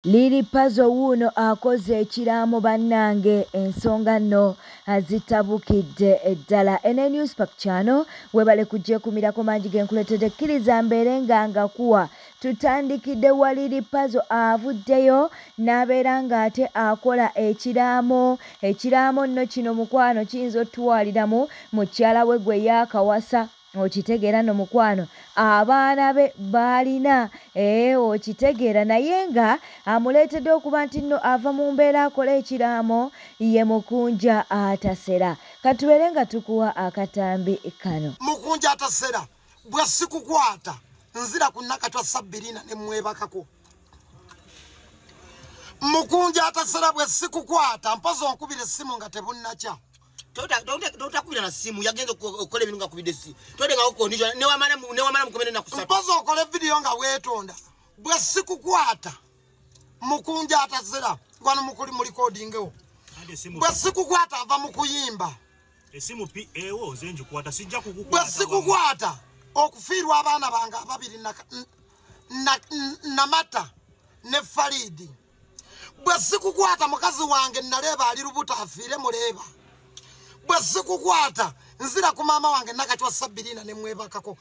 Liri Puzzle wuno akoze ekiraamo bannange ensonga nno azitabukidde eddala. Ene Newspack channel webale kujje kumirako mangi genkuletedde kkiriza mbeere nga kuwa tutandikidde wa Liri Puzzle avuddeyo n'abeera ng'ate akola ekiraamo nno kino mukwano kiyinza otutwaliramu mukyala we gwe yaakawasa okitegeera no mukwano abaana be baalina okitegeera naye nga amuleetedde okuba nti nno ava mu mbeera akola ekiraamo ye Mukunja Atasera. Katubeere nga tukuwa akatambi kano. Mukunja Atasera bwe sikukwata nzira ku Nakatwa Sabirina ne mwebakako. Mukunja Atasera bwe sikukwata mpozi onkubira essimu nga tebunnacha. Don't kubira na simu yagenze okole binunga kubide si tode nga okondisha ne wamala mukomene na kusatu mpozo okole video nga wetonda bwe sikukwata Mukunja Atasera kwano mukuli mu recording ewo bwe sikukwata ava mu kuyimba esimu PAO zenju kwata sijja kukukwata bwe sikukwata okufiirwa abaana bange ababiri na mata ne Faridi bwe sikukwata mukazi wange naleba ali lubuta afiire muleba bwe sikukwata nzira ku maama wange Nakatwa Sabirina ne mwebakako.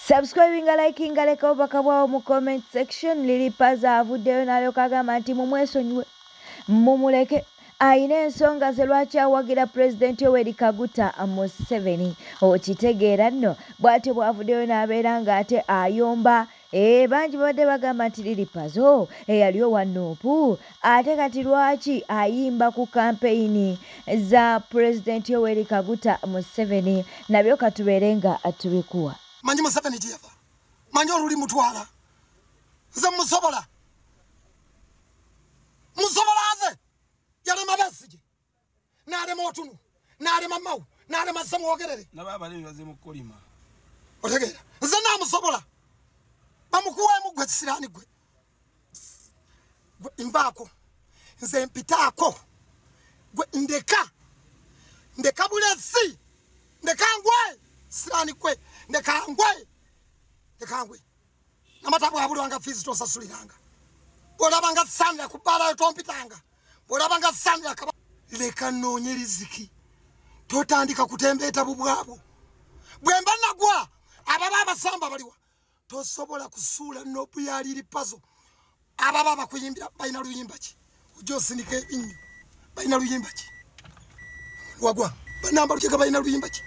Subscribing, liking, leka obubaka bwawo mu comment section. Liri Puzzle avuddeyo n'alyoka agamba nti mumwesonyiwe mumuleke ayina ensonga ze lwaki awagira Pulezidenti Yoweri Kaguta Museveni. Okitegeera nno bw'atyo bw'avuddeyo n'abeera ng'ate ayomba. Bangi babadde bagamba nti Liri Puzzle eyaliyo wa Nuupu ate kati lwaki ayimba ku kampeyini za Pulezidenti Yoweri Kaguta Museveni. Nabyo katubeere nga tubikuwa. Manyi Museveni gyeva manyi oluli mutwala nze musobola aze yalema Besigye n'alema Otunu n'alema Mawu n'alema Ssemwogerere n'ababalebi bazemu kolima otegeera nze namusobola bamukuweemu gwe kisiraani gwe mbaako nze mpitaako gwe ndeka bulesi ndekangwe siraani gwe ndekangwe namata bwabulwanga fizi tosasuliranga bwolabanga sanira kubbalayo tompitanga bwolabanga sanira kaba leka nnoonye riziki totandika kutembeeta bubwabwo bwemba nagwa ababa abasamba baliwa tosobola kusuula Nopu ya Liri Puzzle ababa bakuyimbira balina luyimba ki ojja osindika ebinnyo balina luyimba ki wagwa banamba lukeka balina luyimba ki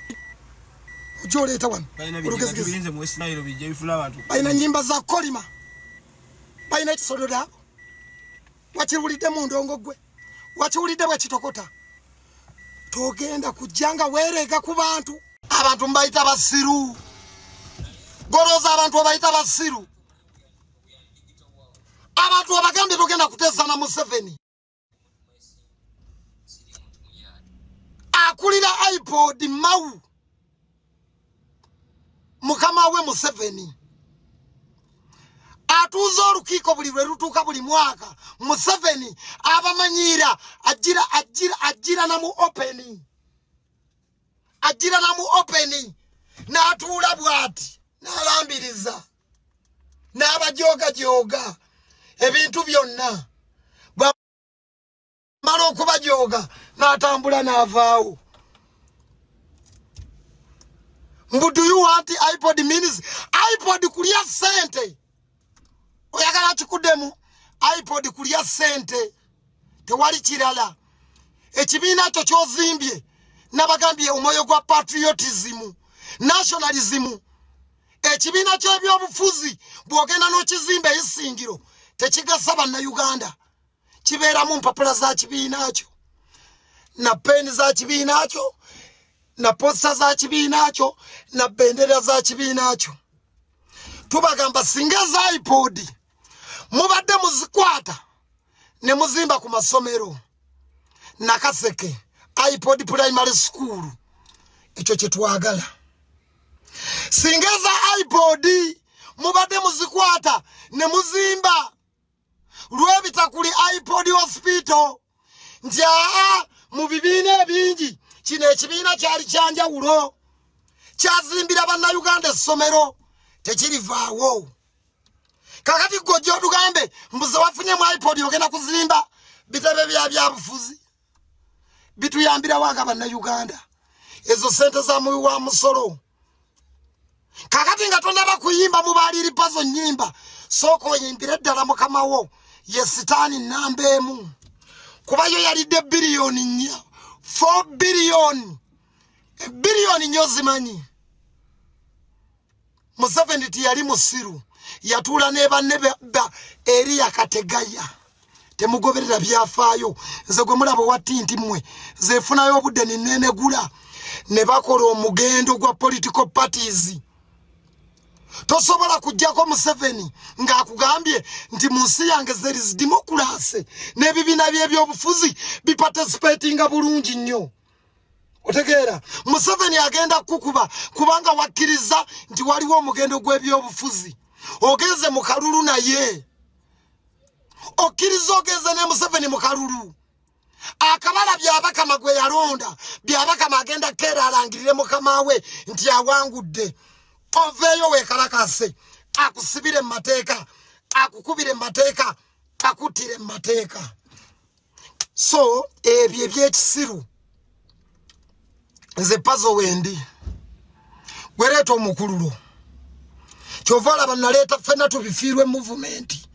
ojja oleeta wano balina nyimba za kolima balina ekisododo abo wakiwulidde mu ndongo gwe wakiwulidde bwe kitokota togenda kujja nga weereega ku bantu mbayita basiru goroza abantu abayita basiru abantu abagambye togenda kuteesa na Museveni akulira iPod Mawu mukama we Museveni atuuza olukiiko buli lwe lutuuka buli mwaka Museveni abamanyiira ajira namu openi n'atuula bw'ati n'alambiriza n'abajooga ebintu byonna bamala okubajooga n'atambula n'avaawo. Mbu do you want iPod minis? iPod kulya sente. Oyagala kikuddemu iPod kulya sente. Tewali kirala. Ekibiina kyo kyozimbye nabagambye omwoyo gwa patriotism, nationalism. Ekibiina ky'ebyobufuzi bw'ogenda n'okizimba ekisingiro tekigasa bannayuganda. Kibeeramu mpapula za kibiina kyo na peni za kibiina kyo na posta za kibiina kyo na bendera za kibiina kyo. Tubagamba singa za iPod mubadde muzikwata ne muzimba ku masomero Nakaseke iPod primary school ekyo kye twagala. Singa za iPod mubadde muzikwata ne muzimba lwebitakuli iPod hospital njaa mu bibiina ebingi kino ekibiina kyali kyanjawulo kyazimbira bannayuganda essomero tekirivaawo kakati gojjo tugambe mbuze wafunye mu iPod ogenda kuzimba bitebe bya bufuzi bituyambira wanga banna Uganda ezo sente za muwi wa musolo kakati nga tonaba kuyimba mubaliri pazo nyimba soko yimbire ddala mukamawo ye sitaani nambemu kubayo yalidde biliyoni nya 4 billion biliyoni nyozimanyi Museveni tiyali musiru yatula ne banne eri yakategaya temugoberera byafaayo nze gwe mulabo watinti mmwe zefunayo obudde ninenegula ne bakola omugendo gwa political parties tosobola kujjako Museveni ng'akugambye nti mu nsi yange there is democracy n'ebibiina by'ebyobufuzi biparticipatinga bulungi nnyo otegeera Museveni agenda kukuba kubanga wakkiriza nti waliwo omugendo gw'ebyobufuzi ogeze mu kalulu naye okkiriza ogeze ne Museveni mu kalulu akabala byabakama gwe yalonda byabakama agenda keera alangirire mukamawe nti awangudde oveeyo weekalakase akusibire mu mateeka akukubire mu mateeka akuttire mu mateeka so ebyo ebyekisiru nze pazo wendi gwereeta omukululo kyova olaba naleeta ffenna tubifiirwe movement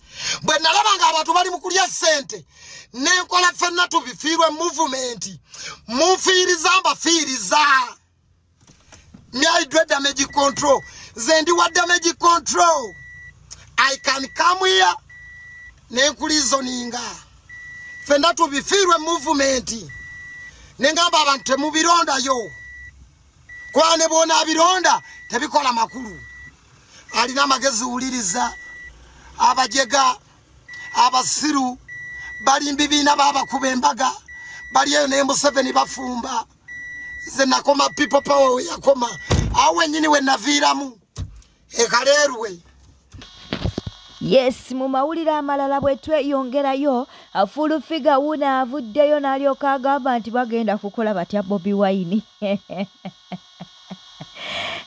bwe nalaba nga abantu bali mu kulya ssente nenkola ffenna tubifiirwe movement munfiiriza mbafiiriza I do damage control. Zendi wa damage control. I can come here. Nenkulizo ninga. Fenda to be firwe movement. Nengamba abantu mu bironda yo. Kwane bona bironda tebikola makulu. Alina amagezi uliriza. Abajega abasiru bali mbibina baba kubembaga. Bali yo ne Museveni bafumba. Zenakoma people power yakoma awe nyini we naviramu ekalerwe. Yes, mu mawulira amalala bwetwe yongerayo afulu figa una avuddeyo n'alyoka agamba nti bagenda kukola batya Bobi Wine.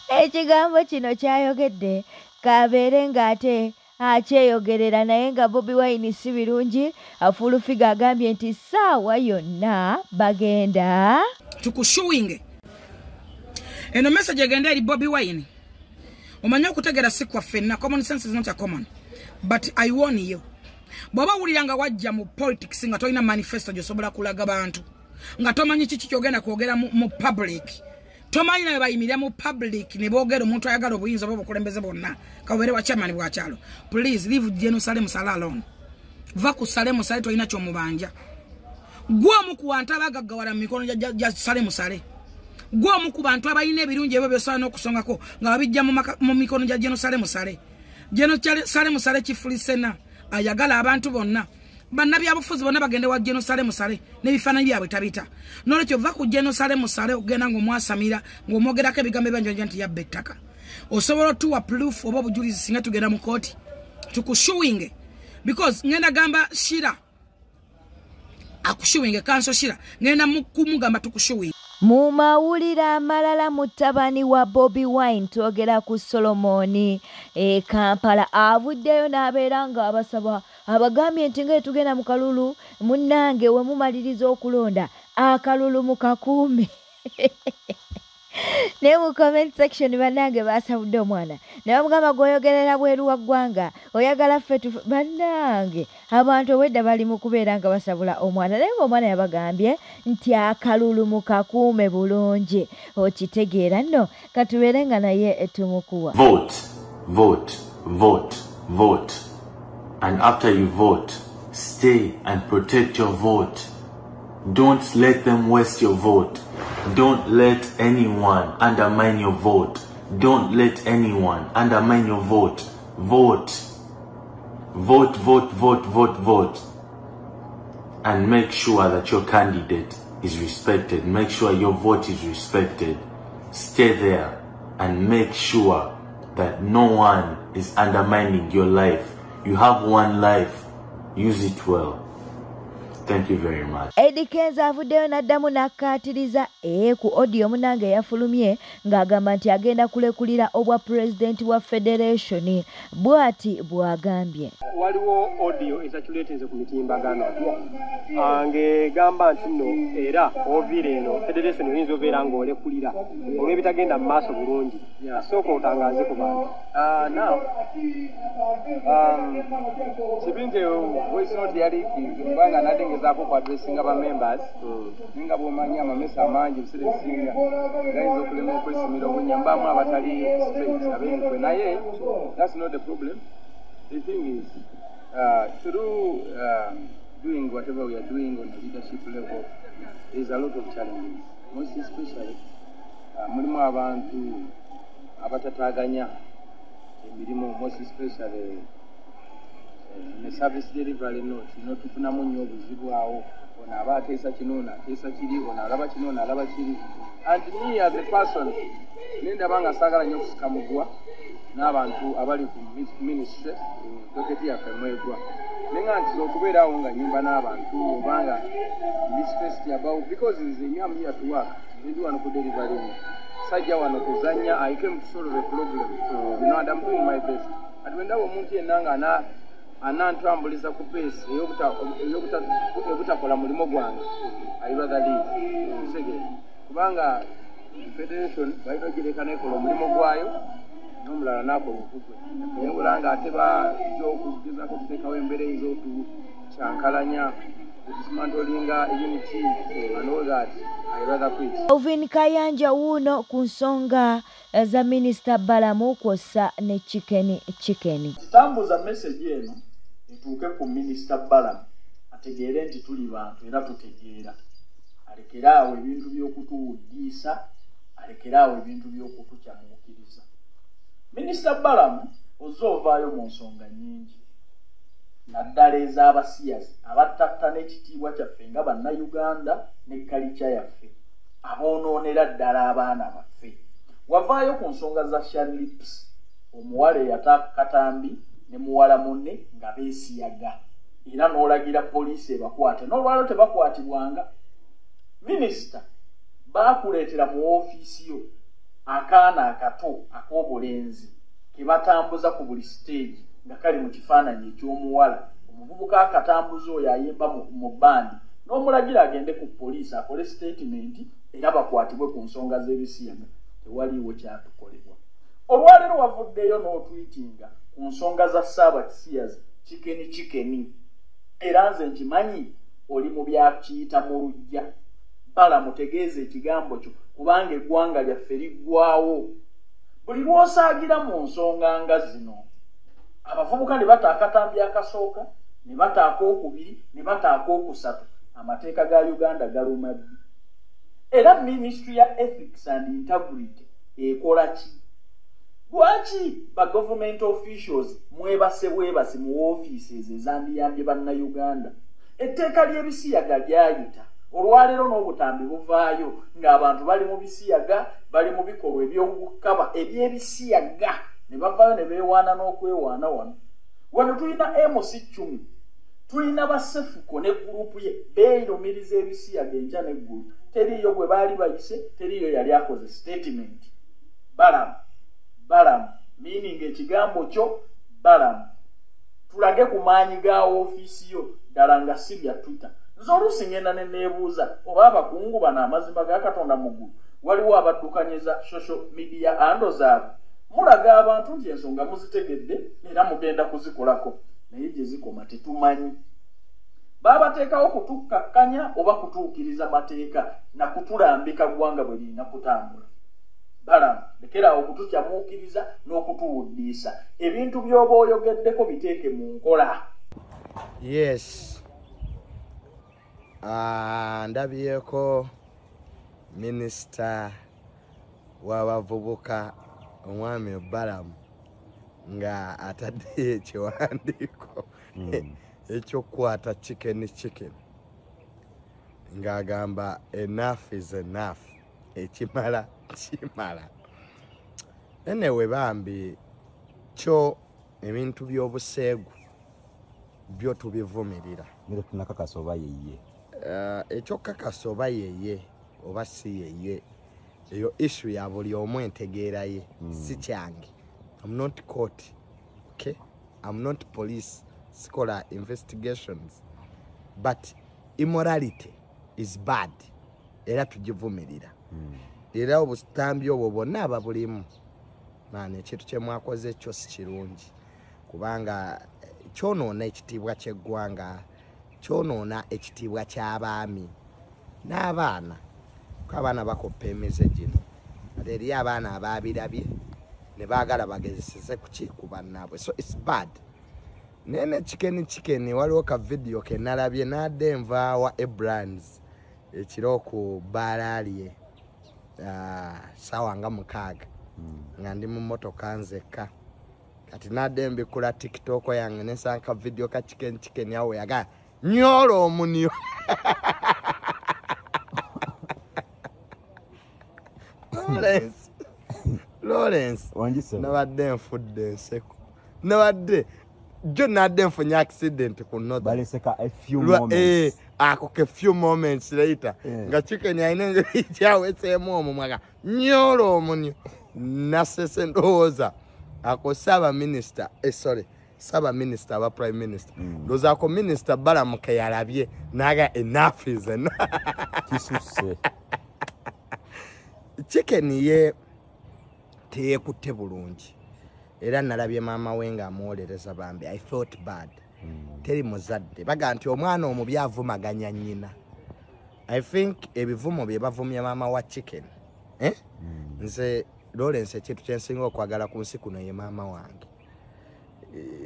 Ekigambo kino kyayogedde kabeere ng'ate akyeyogerera naye nga Bobi Wine si birungi. Afulu figa agambye nti saawa yonna bagenda tukushuwinge eno message agenda eri Bobi Wine omanya okutegera si kwa fenna. Common sense is not a common, but I warn you, bwaba wuliranga wajja mu politics nga tolina manifesto gyosobola kulaga bantu nga tomanyi kiki kyogenda kwogera mu public, tomanyi nawe bayimirira mu public ne boogera omuntu ayagala obuyinza bw'obukulembeze bonna kabeere wa chairman bwa kyalo. Please leave Jerusalem Sala alone. Va ku Salemu Sale tolina kyomubanja. Gwa mu kuwanta abagaggawala mu mikono gya Salemu Sale. Gwa mu ku bantu abalina ebirungi ebyo byosala n'okusongako nga babijja mu mikono gya Jerusalem Sale. Jerusalem Sale kifulisena ayagala abantu bonna. Bannabyabufuzi bonna bagende wa Jerusalem Sale n'ebifaananyi byabwe tabita. N'olwekyo va ku Jerusalem Sale ogenda ng'omwasamira ng'omwogerako ebigambo ebyanjanja nti yabba ettaka. Osobola otuwa proof oba obujulizi singa tugenda mu kooti tukushuwinge, because ngenda gamba Shira akushuwinge kanso Shira ngenda kumugamba tukushuwinge. Mu mawulira amalala mutabani wa Bobi Wine twogera ku Solomoni Kampala avuddeyo n'abeera nga abasaba abagambye nti nga tugenda mu kalulu munnange we mumaliriza okulonda akalulu mu kakuume. Ne mu comment section bannange basabudde omwana ne bamugamba gwoyogerera bweru wa ggwanga oyagala ffe bannange abantu obwedda bali mu kubeera nga basabula omwana naye ng'omwana yabagambye nti akalulu mu kakuume bulungi. Okitegeera nno katubeere nga naye tumukuwa. Vote, vote, vote, vote. And after you vote, stay and protect your vote. Don't let them waste your vote. Don't let anyone undermine your vote. Don't let anyone undermine your vote. Vote. Vote, vote, vote, vote, vote. And make sure that your candidate is respected. Make sure your vote is respected. Stay there and make sure that no one is undermining your life. You have one life. Use it well. Thank you very much. Eddie Kenzo avuddeyo n'addamu n'akkaatiriza ku audio munange eyafulumye ng'agamba nti agenda kulekulira obwa pulezidenti wa federation bw'ati bw'agambye. Waliwo audio ezaculeetenze ku mitimbagano ng'egamba nti nno era oviire eno federation oyinza obeera ng'olekulira olw'ebitagenda mu maaso bulungi. Sooka otangaaze ku bantu. Now, kibinje voice note yali kubanga nadengezaako ku addressing aba members nga bw'omanyi amamesa amangi ebiseera ebisinga gayinza okulema okwesimira obunyambamu abatali straight abenkwe naye that's not the problem. The thing is through doing whatever we are doing on the leadership level there's a lot of challenges, most especially mulimu abantu abatataganya emirimu, most especially ne service delivery note tufunamu nnyo obuzibu awo ono aba ateesa kino ono ateesa kiri ono alaba kino ono alaba kiri and me as a person nendaba nga saagala nnyo okusikamugwa n'abantu abali ku ministry doketi yaffe mwegwa naye nga nti okubeeraawo nga nyumba n'abantu obanga distressed about because I'm here to work ndi wano ku delivery sajja wano kuzanya I came to solve a problem and I'm doing my best and when ndaba omuntu yenna nga anantambuliza ku pace ey'obutakola mulimo gwange I rather leave kubanga federation balina gireka nekola omulimu gwayo n'omulala n'akola okugwe naye bulanga ate bajja okugezaako okuteekawo embeera ez'otukyankalanya dismantlinga unity and all that I rather quit. Alvin Kayanja wuno ku nsonga za Minisita Balamu kwossa ne Chicken. Tambuza message eno etuuke ku Minisita Balamu ategeere nti tuli bantu era tutegeera. Alekeraawo ebintu by'okutuwuddiisa, alekeraawo ebintu by'okutukyamuukiriza. Minisita Balamu ozovaayo mu nsonga nnyingi. Naddala ez'abasiyazi abattatta n'ekitiibwa kyaffe nga bannayuganda ne kalica yaffe aboonoonera ddala abaana baffe. Wavaayo ku nsonga za Sharlips omuwala eyataaka katambi ne muwala munne nga beesiyaga era n'olagira poliisi ebakwate n'olwalo tebakwatibwanga. Minisita baakuleetera mu woofiisi yo akaana akato ak'obulenzi ke batambuza ku buli siteegi nga kali mu kifaananyi eky'omuwala omuvubuka akatambuza oyo ayimba mu bandi n'omulagira agende ku poliisi akole statement era bakwatibwe ku nsonga z'ebisiyaga. Tewaliiwo kyatukolebwa. Olwaleero wavuddeyo n'otwitinga ku nsonga za Ssaabakisiyazi Chicken era nze nkimanyi oli mu byakiyita mu lujja. Balamu tegeeza ekigambo kyo kubanga eggwanga lyaffe liggwawo. Buli lw'osaagira mu nsonga nga zino abavubuka ne bataaka katambi akasooka ne bataaka okubiri ne bataaka okusatu amateeka ga Uganda galuma ddi. Era Ministry ya Ethics and Integrity ekola ki? Lwaki ba government officials mwebase mu offices ezandiyambye bannayuganda? Etteeka ly'ebisiyaga lyayita. Olwaleero n'obutambi buvaayo ng'abantu bali mu bisiyaga bali mu bikolwa eby'okukaba eby'ebisiyaga ne bavaayo ne beewaana n'okwewaana wano. Wano tulina MC10 tulina basefuko ne gurupu ye beeyirumiriza ebisiyaga enkya n'eggulu. Teriiyo gwe baali bayise, teriiyo yali akoze statement. Balamu meaning ekigambo kyo Balamu. Tulage ku maanyi ga ofiisi yo ddala nga si bya Twitter. Nze oluusi ngenda ne neebuuza oba abakungu bano amazima ga Katonda mu ggulu waliwo abaddukanyeza social media handle zaabwe. Mulaga abantu nti ensonga muzitegedde era mugenda kuzikolako naye gye zikoma tetumanyi. Baabateekawo kutukkakkanya oba kutuukiriza mateeka na kutulambika ggwanga bwe lirina kutambula. Balamu lekeraawo okutukyamuukiriza n'okutuwuddiisa. Ebintu by'oba oyogeddeko biteeke mu nkola. Yes. Ndabyeko Minisita w'abavubuka omwami Balamu nga ataddeyo ekiwandiiko ekyokukwata Chicken ng'agamba enough is enough, ekimala kimala. Anyway bambi kyo ebintu by'obuseegu byo tubivumirira. Ngire tunakakasa oba yeye. Ekyokakasa oba yeye oba si yeye eyo issue ya buli omu entegeera ye si kyange. I'm not court, okay? I'm not police, sikola investigations, but immorality is bad era tugivumirira. Era obusitambi obwo bwonna ababulimu maana ekintu kye mwakoze ekyo si kirungi kubanga kyonoona ekitiibwa ky'eggwanga, kyonoona ekitiibwa ky'abaami n'abaana. Ko abaana bakoppa emize gino ate eri abaana abaabirabye ne baagala bagezeseze ku bannaabwe, so it's bad. Nene chicken waliwo ka video ke nalabye nadde nva wa Ebrands ekiro ku Balalie sawa nga 6 nga ndi mu motoka nzeka kati nadde mbikula TikTok yange nesanka video ka chicken yawe yaga nyolo omunyo Lawrence wanjise nabadde nfudde nseko nabadde John nadde nfunye accident ku noda baleseka a few moments ako ke few moments later nga chicken yaine kyawesemu omumwaga nyolo omunyo nasese ndowooza ako saba minister saba minister aba prime minister doza ko minister balamuke yalabye naga enough is enough kisuse chicken ye teyekutte bulungi era nalabye maama we nga amuwolereza bambi I felt bad. Teri muzadde baga nti omwana omubi avumaganya nnyina. I think ebivumo bye bavumya maama wa chicken nze Lawrence ekintu kyensinga okwagala ku nsi kuno ye maama wange.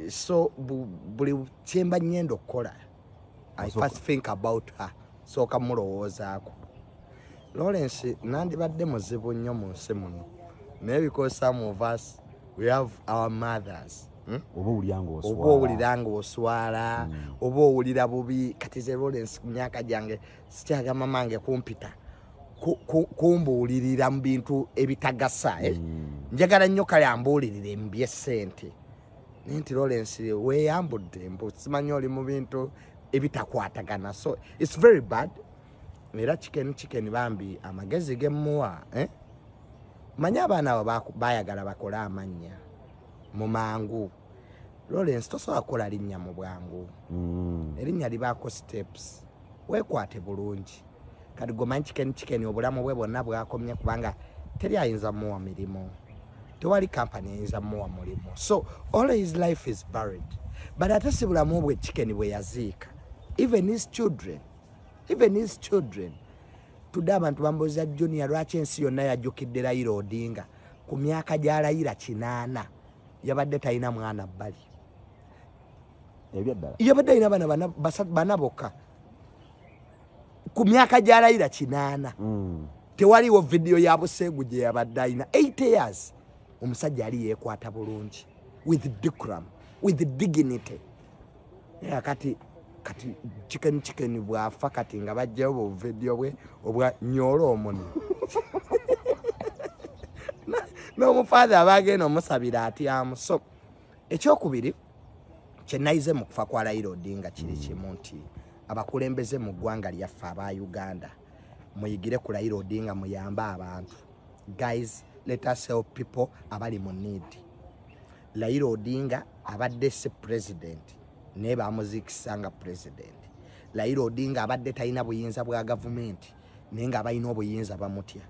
So buli kyemba nnyenda okukola I first think about her so kamulowoozaako. Lawrence nandibadde muzibu nnyo mu nsi muno naye because some of us we have our mothers. Oba owuliranga oswala oba owulira bubi kati ze Lawrence ku myaka gyange sikyaga mamange kumpita kumbuulirira mu bintu ebitagasa njagala nnyo kale ambuulirira embye ssente naye nti Lawrence weeyambudde mbu simanyi oli mu bintu ebitakwatagana so it's very bad. Era chicken bambi amagezi gemuwa manya abaana abo bayagala bakola amanya mu mangu. Lawrence tosobola kukola linnya mu bwangu erinnya libaako steps weekwate bulungi kati gomanyi chicken obulamu bwe bwonna bwakomye kubanga teri ayinza muwa mirimu tewali company ayinza muwa mulimu so all his life is buried but ate si bulamu bwe chicken bwe yaziika even his children tudde abantu bambuuza Junior lwaki ensi yonna yajjukidde Raila Odinga ku myaka gya Raila 8 yabadde talina mwana bbali yabadde alina bana bokka ku myaka gya Raila 8 tewaliwo video ya buseegu gye yabadde alina 8 years omusajja ali yeekwata bulungi with decorum with dignity kati chicken bwafa kati nga bajjawo video bwe obwa nyolo omuni n'omufaadha abagenda omusabira atyamu so ekyokubiri kyenayize mu kufa kwa Raila Odinga kiri kimu nti abakulembeze mu ggwanga lyaffe aba Uganda muyigire ku Raila Odinga muyamba abantu guys let us help people abali mu need. Raila Odinga abadde si president ne bamuzikisanga president. Raila Odinga abadde talina buyinza bwa government nenga abalina obuyinza bamutya.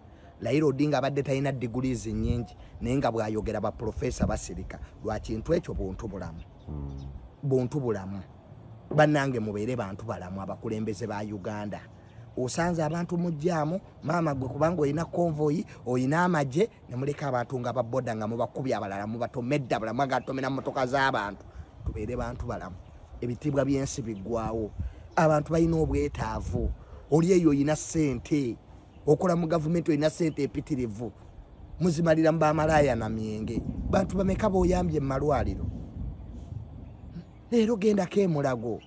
Raila Odinga abadde talina degrees nyingi nenga bwayogera ba professor basirika lwa kintu ekyo buntu bulamu bannange mubeere bantu balamu abakulembeze ba Uganda. Osanze abantu mujjamu mama gwe kubanga oyina convoy oyina amaje ne muleka abantu nga baboda nga mubakubya abalala mubatomedda balamu nga tomena motoka z'abantu tubeere bantu balamu ebitibwa byensi biggwawo abantu balina obwetaavu oli eyo oyina ssente okola mu government oyina ssente epitirivu muzimalira mbamalaya na myenge bantu bameka boyambye malwaliro leero genda kemulago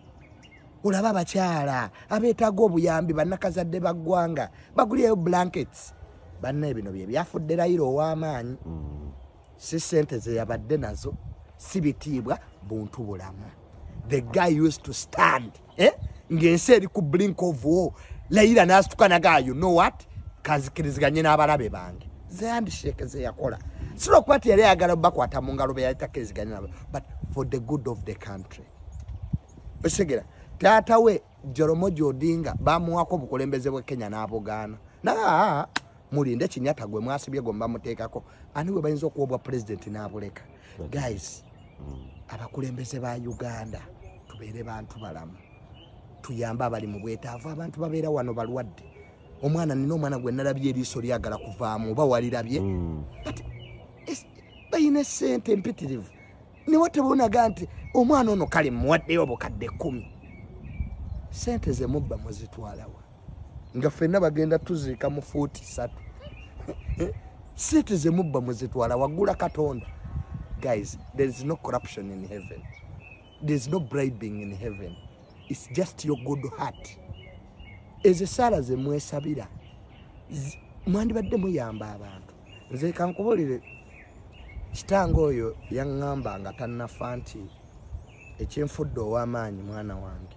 olaba abakyala abeetaaga obuyambi bannakazadde baggwanga bagulyeyo blankets banne bino bye byafudde Raila ow'amaanyi si ssente ze yabadde nazo si bitiibwa buntu bulamu the guy used to stand ngensi eri ku blink of war Laila nasituka naga you know what kazikiriziganye n'abalabe bange ze handshake ze yakola silo kwati yali agala bakwata mu ngalo be yatakiriziganye nabo but for the good of the country Besegera tata we Joromogi Odinga bamuwako bukulembeze bwe Kenya n'abogana na mulinde Kinyata gwe mwasibye gomba muteekako ani we bayinza okuwobwa president n'abuleka guys abakulembeze ba Uganda tubeere bantu balamu tuyamba abali mu bwetaavu abantu babeera wano balwadde omwana nina omwana gwe nalabye eriiso lyagala kuvaamu oba walirabye bayina ssente empitirivu ne watebonaga nti omwana ono kale muwaddeyo obukadde 10 ssente ze mubba muzitwalawa nga ffenna bagenda tuziika mu fuuti 3 ssente ze mubba muzitwala waggula Katonda. Guys, there is no corruption in heaven. There is no bribing in heaven. It's just your good heart. Eze sala ze mwesabira. Mwandibadde muyamba abantu. Nze kankubolire kitango oyo yaŋŋamba nga tannafa nti ekyenfudde ow'amaanyi mwana wange.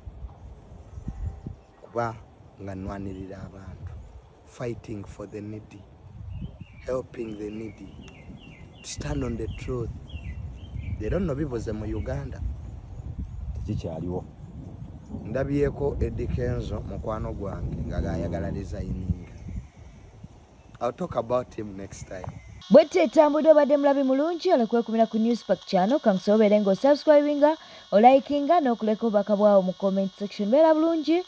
Kuba nga nnwanirira abantu. Fighting for the needy. Helping the needy. To stand on the truth. They don't know bivuze mu Uganda. Tekikyaliwo. Ndabyeko Eddie Kenzo mukwano gwange nga gayagala designing. I'll talk about him next time. Bwete tambudde obadde mulabi mulungi olekwekumira ku Newspack channel kankusobere ngo subscribinga, olikinga n'okuleka obubaka bwawo mu comment section. Beera bulungi.